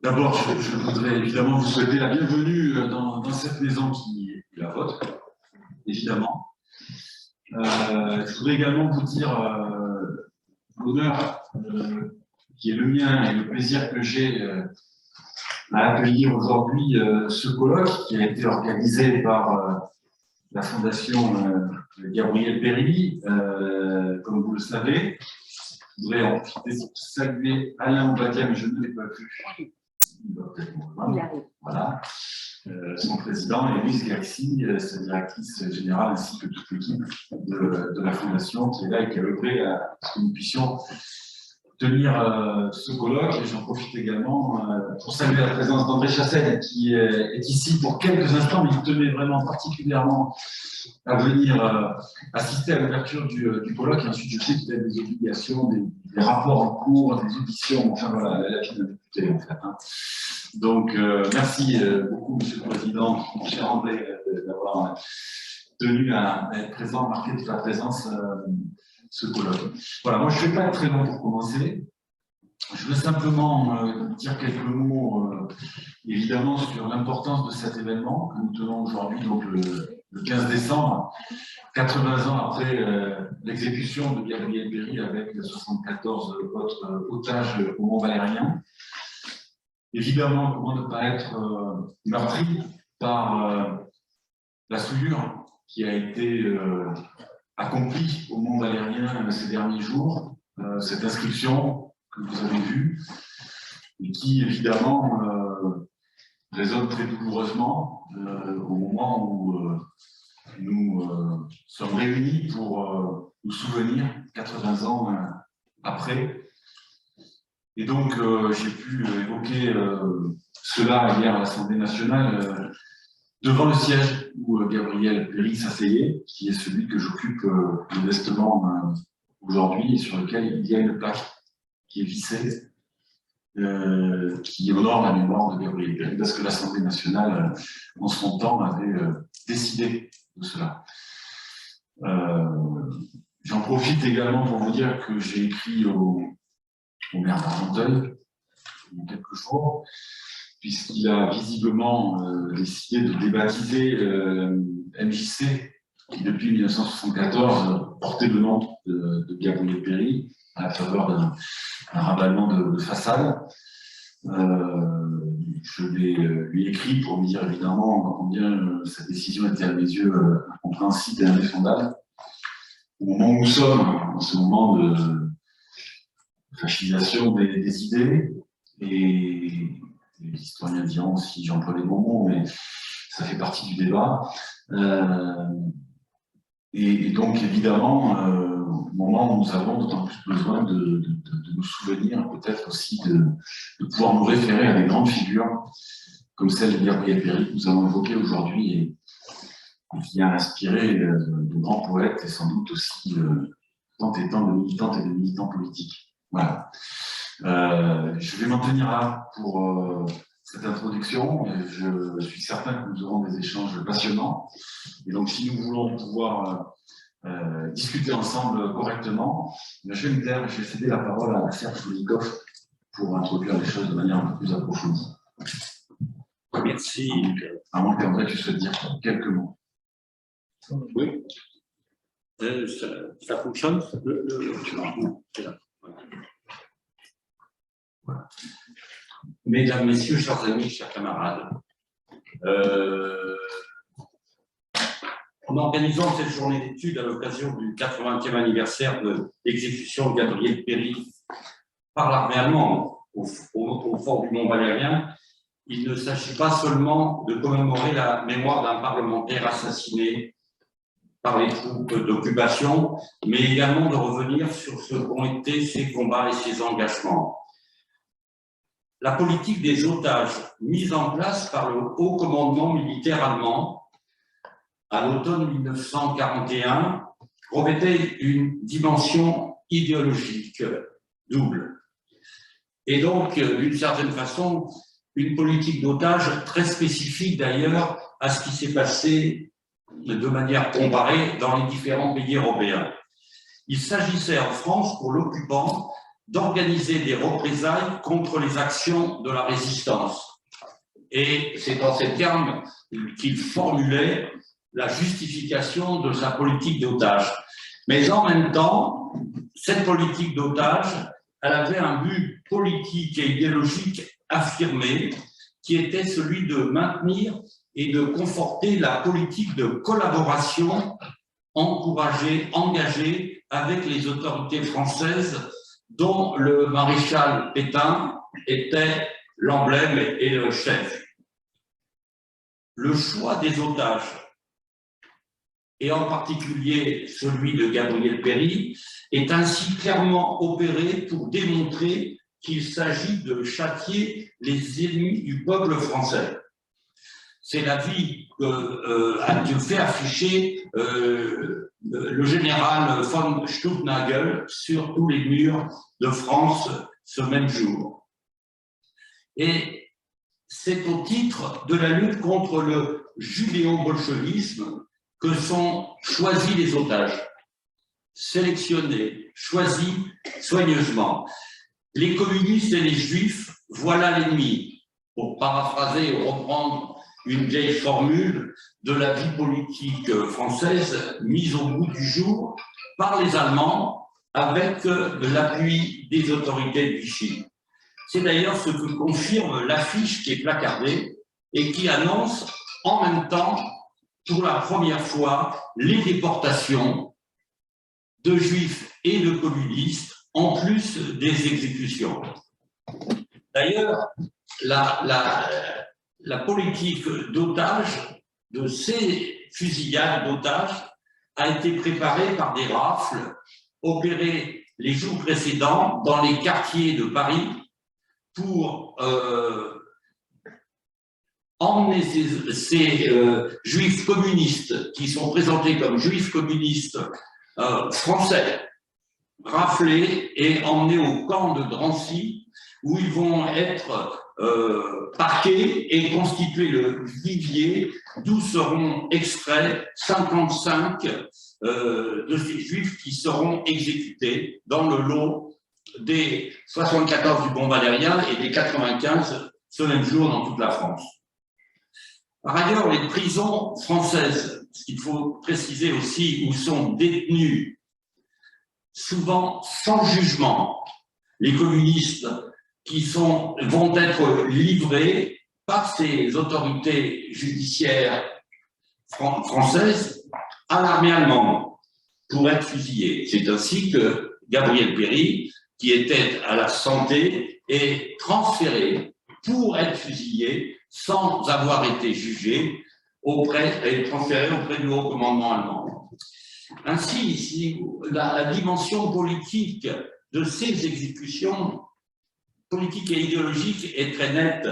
D'abord, je voudrais évidemment vous souhaiter la bienvenue dans cette maison qui est la vôtre, évidemment. Je voudrais également vous dire l'honneur qui est le mien et le plaisir que j'ai à accueillir aujourd'hui ce colloque qui a été organisé par la Fondation Gabriel Péri, comme vous le savez. Je voudrais en profiter pour saluer Alain Obadia, mais je ne l'ai pas vu. Voilà. Son président, et Louise Gaxi, sa directrice générale, ainsi que toute l'équipe de la Fondation qui est là et qui a œuvré à ce que nous puissions tenir ce colloque. Et j'en profite également pour saluer la présence d'André Chassel, qui est ici pour quelques instants, mais il tenait vraiment particulièrement à venir assister à l'ouverture du colloque. Et ensuite, je sais qu'il a des obligations, des rapports en cours, des auditions, enfin voilà, la vie d'un député en fait. Hein. Donc, merci beaucoup, Monsieur le Président, cher André, d'avoir tenu à être présent, marquer de sa présence ce colloque. Voilà, moi je ne vais pas être très long pour commencer. Je veux simplement dire quelques mots, évidemment, sur l'importance de cet événement que nous tenons aujourd'hui, donc le 15 décembre, 80 ans après l'exécution de Gabriel Péri avec 74 autres otages au Mont-Valérien. Évidemment, comment ne pas être meurtri par la souillure qui a été accomplie au Mont-Valérien ces derniers jours, cette inscription que vous avez vue, et qui, évidemment, résonne très douloureusement au moment où nous sommes réunis pour nous souvenir, 80 ans après. Et donc, j'ai pu évoquer cela hier à l'Assemblée nationale, devant le siège où Gabriel Péri s'asseyait, qui est celui que j'occupe modestement aujourd'hui, et sur lequel il y a une plaque qui est vissée, qui honore la mémoire de Gabriel Péri, parce que l'Assemblée nationale, en son temps, avait décidé de cela. J'en profite également pour vous dire que j'ai écrit au maire d'Argenteuil il y a quelques jours, puisqu'il a visiblement décidé de débaptiser MJC, qui depuis 1974 portait le nom de Gabriel Péri, à la faveur d'un raballement de façade. Je lui ai écrit pour lui dire évidemment combien cette décision était à mes yeux incompréhensible et indéfendable. Au moment où nous sommes, en ce moment de fascisation des idées, et les historiens diront si j'emploie les bons mots, mais ça fait partie du débat. Et donc, évidemment, au moment où nous avons d'autant plus besoin de nous souvenir, peut-être aussi de pouvoir nous référer à des grandes figures, comme celle de Gabriel Péri que nous avons évoquée aujourd'hui, et qui a inspiré de grands poètes, et sans doute aussi tant et tant de militantes et de militants politiques. Voilà. Je vais m'en tenir là pour cette introduction. Je suis certain que nous aurons des échanges passionnants. Et donc, si nous voulons pouvoir discuter ensemble correctement, je vais me taire et je vais céder la parole à Serge Foulikov pour introduire les choses de manière un peu plus approfondie. Merci. À moins qu'André, tu souhaites dire quelques mots. Oui. Ça fonctionne Voilà. Mesdames, Messieurs, chers amis, chers camarades, en organisant cette journée d'études à l'occasion du 80e anniversaire de l'exécution de Gabriel Péri par l'armée allemande au fort du Mont-Valérien, il ne s'agit pas seulement de commémorer la mémoire d'un parlementaire assassiné par les troupes d'occupation, mais également de revenir sur ce qu'ont été ses combats et ses engagements. La politique des otages mise en place par le haut commandement militaire allemand à l'automne 1941 revêtait une dimension idéologique double. Et donc, d'une certaine façon, une politique d'otages très spécifique d'ailleurs à ce qui s'est passé de manière comparée dans les différents pays européens. Il s'agissait en France, pour l'occupant, d'organiser des représailles contre les actions de la résistance. Et c'est dans ces termes qu'il formulait la justification de sa politique d'otage. Mais en même temps, cette politique d'otage, elle avait un but politique et idéologique affirmé, qui était celui de maintenir et de conforter la politique de collaboration encouragée, engagée avec les autorités françaises, dont le maréchal Pétain était l'emblème et le chef. Le choix des otages, et en particulier celui de Gabriel Péry, est ainsi clairement opéré pour démontrer qu'il s'agit de châtier les ennemis du peuple français. C'est l'avis que fait afficher le général von Stuttnagel sur tous les murs de France ce même jour. Et c'est au titre de la lutte contre le judéo-bolchevisme que sont choisis les otages, sélectionnés, choisis soigneusement. Les communistes et les juifs, voilà l'ennemi, pour paraphraser ou reprendre une vieille formule de la vie politique française mise au bout du jour par les Allemands avec l'appui des autorités de Vichy. C'est d'ailleurs ce que confirme l'affiche qui est placardée et qui annonce en même temps, pour la première fois, les déportations de juifs et de communistes, en plus des exécutions. D'ailleurs, la politique d'otages, de ces fusillades d'otages, a été préparée par des rafles opérées les jours précédents dans les quartiers de Paris pour emmener ces juifs communistes qui sont présentés comme juifs communistes français, raflés et emmenés au camp de Drancy où ils vont être parqués et constituer le vivier d'où seront extraits 55 de ces juifs qui seront exécutés dans le lot des 74 du Bon Valérien et des 95 ce même jour dans toute la France. Par ailleurs, les prisons françaises, ce qu'il faut préciser aussi, où sont détenus souvent sans jugement les communistes qui vont être livrés par ces autorités judiciaires françaises à l'armée allemande pour être fusillés. C'est ainsi que Gabriel Péry, qui était à la santé, est transféré pour être fusillé sans avoir été jugé et transféré auprès du haut commandement allemand. Ainsi, la dimension politique de ces exécutions, politique et idéologique, est très nette.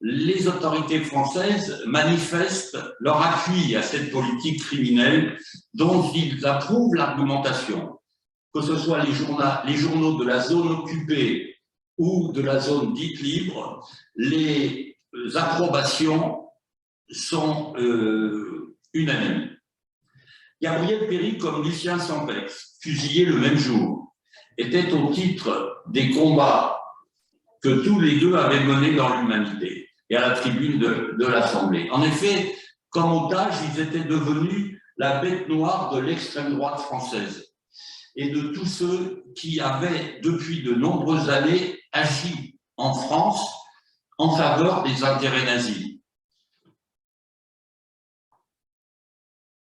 Les autorités françaises manifestent leur appui à cette politique criminelle dont ils approuvent l'argumentation, que ce soit les journaux de la zone occupée ou de la zone dite libre, les approbations sont unanimes. Gabriel Péry, comme Lucien Sampex, fusillé le même jour, était au titre des combats que tous les deux avaient menés dans l'humanité et à la tribune de l'Assemblée. En effet, comme otages, ils étaient devenus la bête noire de l'extrême droite française et de tous ceux qui avaient, depuis de nombreuses années, agi en France en faveur des intérêts nazis.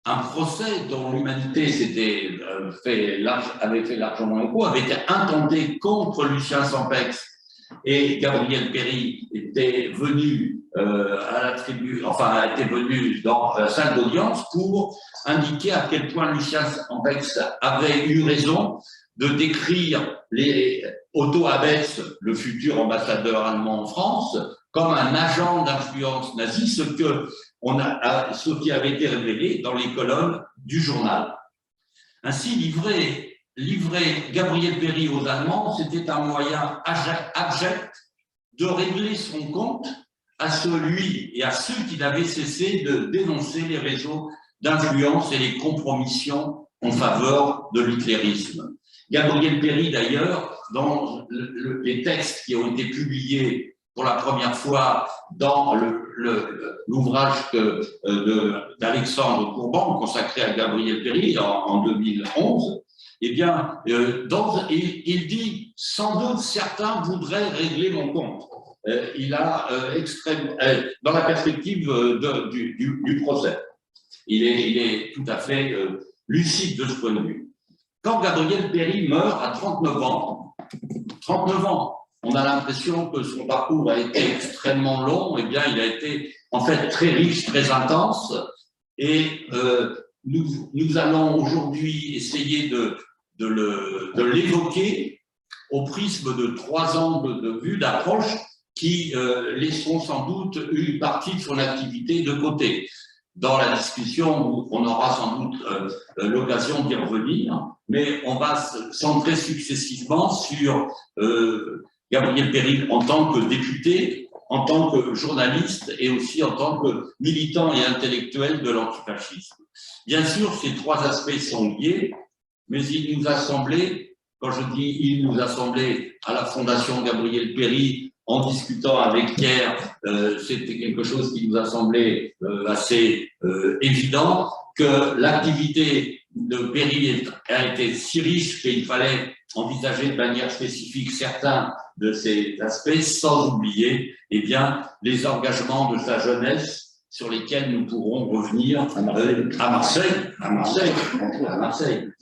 Un procès dont l'humanité avait fait largement écho, avait été intenté contre Lucien Sampex, et Gabriel Péry était venu à la tribune, enfin était venu dans la salle d'audience pour indiquer à quel point Lucien Sampex avait eu raison de décrire Otto Abetz, le futur ambassadeur allemand en France, comme un agent d'influence nazie, ce qui avait été révélé dans les colonnes du journal. Ainsi, livrer Gabriel Péry aux Allemands, c'était un moyen abject de régler son compte à celui et à ceux qui n'avaient cessé de dénoncer les réseaux d'influence et les compromissions en faveur de l'hitlérisme. Gabriel Péry, d'ailleurs, dans les textes qui ont été publiés pour la première fois dans l'ouvrage d'Alexandre Courban, consacré à Gabriel Péry en 2011, eh bien, il dit « Sans doute, certains voudraient régler mon compte ». Il a dans la perspective du procès. Il est tout à fait lucide de ce point de vue. Quand Gabriel Péry meurt à 39 ans, on a l'impression que son parcours a été extrêmement long, eh bien, il a été en fait très riche, très intense, et nous allons aujourd'hui essayer de l'évoquer au prisme de 3 angles de vue, d'approche, qui laisseront sans doute une partie de son activité de côté. Dans la discussion, on aura sans doute l'occasion d'y revenir, mais on va se centrer successivement sur Gabriel Péry en tant que député, en tant que journaliste et aussi en tant que militant et intellectuel de l'antifascisme. Bien sûr, ces 3 aspects sont liés, mais il nous a semblé, quand je dis il nous a semblé à la Fondation Gabriel Péry, en discutant avec Pierre, c'était quelque chose qui nous a semblé assez évident, que l'activité de Péry a été si riche qu'il fallait envisager de manière spécifique certains de ces aspects, sans oublier eh bien, les engagements de sa jeunesse sur lesquels nous pourrons revenir à Marseille,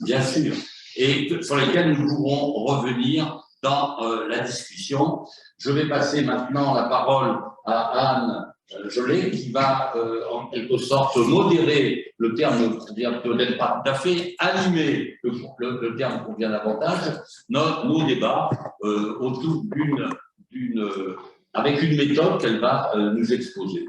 bien sûr, et sur lesquels nous pourrons revenir dans la discussion. Je vais passer maintenant la parole à Anne Jolet, qui va en quelque sorte modérer le terme, peut-être pas tout à fait, animer le terme convient davantage, nos débats autour avec une méthode qu'elle va nous exposer.